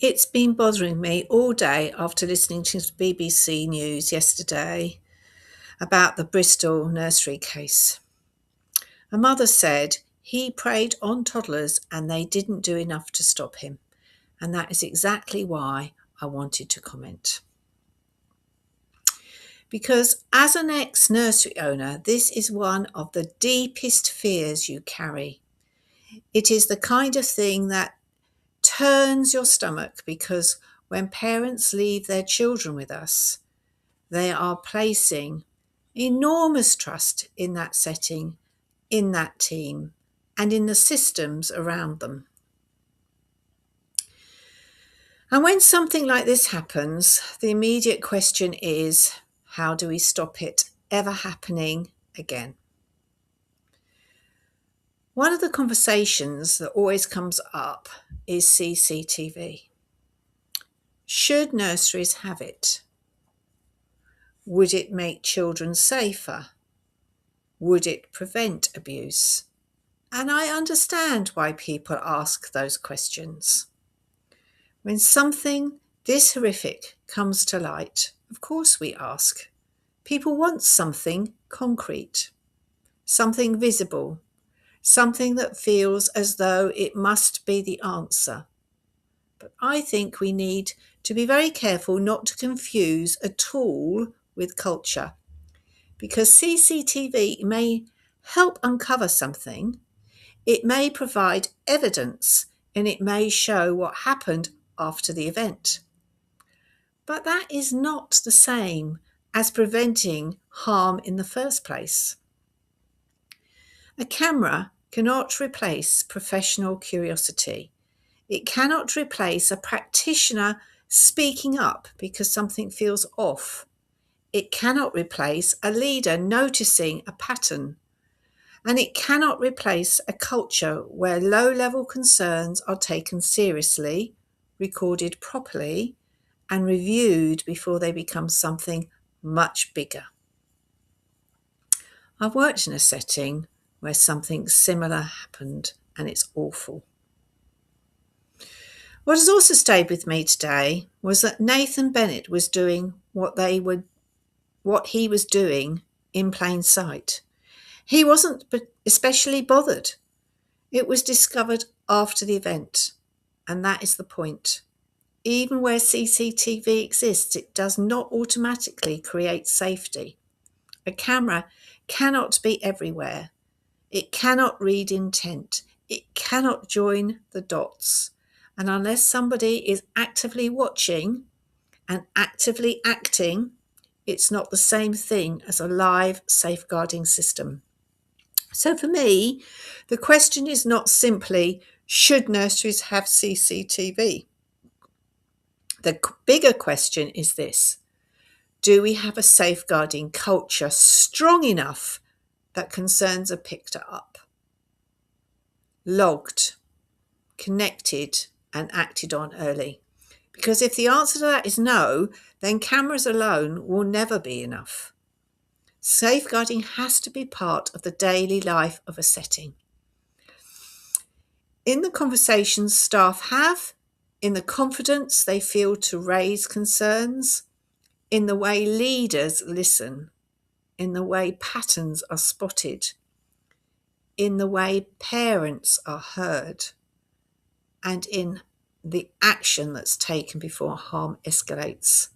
It's been bothering me all day after listening to the BBC News yesterday about the Bristol nursery case. A mother said he preyed on toddlers and they didn't do enough to stop him. And that is exactly why I wanted to comment. Because as an ex-nursery owner, this is one of the deepest fears you carry. It is the kind of thing that turns your stomach, because when parents leave their children with us, they are placing enormous trust in that setting, in that team, and in the systems around them. And when something like this happens, the immediate question is, how do we stop it ever happening again? One of the conversations that always comes up is CCTV. Should nurseries have it? Would it make children safer? Would it prevent abuse? And I understand why people ask those questions. When something this horrific comes to light, of course we ask. People want something concrete, something visible, something that feels as though it must be the answer. But I think we need to be very careful not to confuse a tool with culture, because CCTV may help uncover something, it may provide evidence, and it may show what happened after the event. But that is not the same as preventing harm in the first place. A camera cannot replace professional curiosity. It cannot replace a practitioner speaking up because something feels off. It cannot replace a leader noticing a pattern. And it cannot replace a culture where low-level concerns are taken seriously, recorded properly, and reviewed before they become something much bigger. I've worked in a setting where something similar happened, and it's awful. What has also stayed with me today was that Nathan Bennett was doing what he was doing in plain sight. He wasn't especially bothered. It was discovered after the event, and that is the point. Even where CCTV exists, it does not automatically create safety. A camera cannot be everywhere. It cannot read intent. It cannot join the dots. And unless somebody is actively watching and actively acting, it's not the same thing as a live safeguarding system. So for me, the question is not simply, should nurseries have CCTV? The bigger question is this: do we have a safeguarding culture strong enough that concerns are picked up, logged, connected, and acted on early? Because if the answer to that is no, then cameras alone will never be enough. Safeguarding has to be part of the daily life of a setting. In the conversations staff have, in the confidence they feel to raise concerns, in the way leaders listen, in the way patterns are spotted, in the way parents are heard, and in the action that's taken before harm escalates.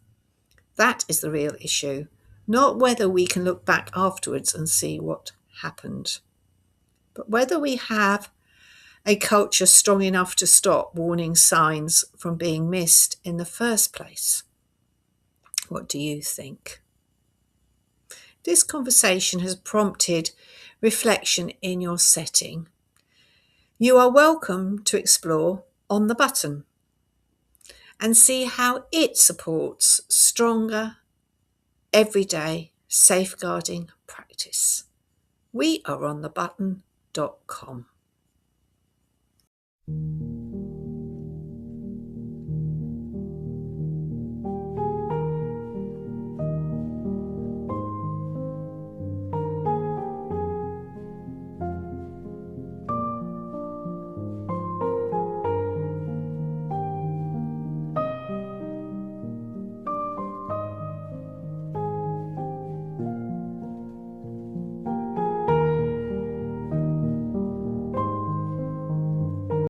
That is the real issue, not whether we can look back afterwards and see what happened, but whether we have a culture strong enough to stop warning signs from being missed in the first place. What do you think? This conversation has prompted reflection in your setting. You are welcome to explore On the Button and see how it supports stronger, everyday safeguarding practice. We are onthebutton.com.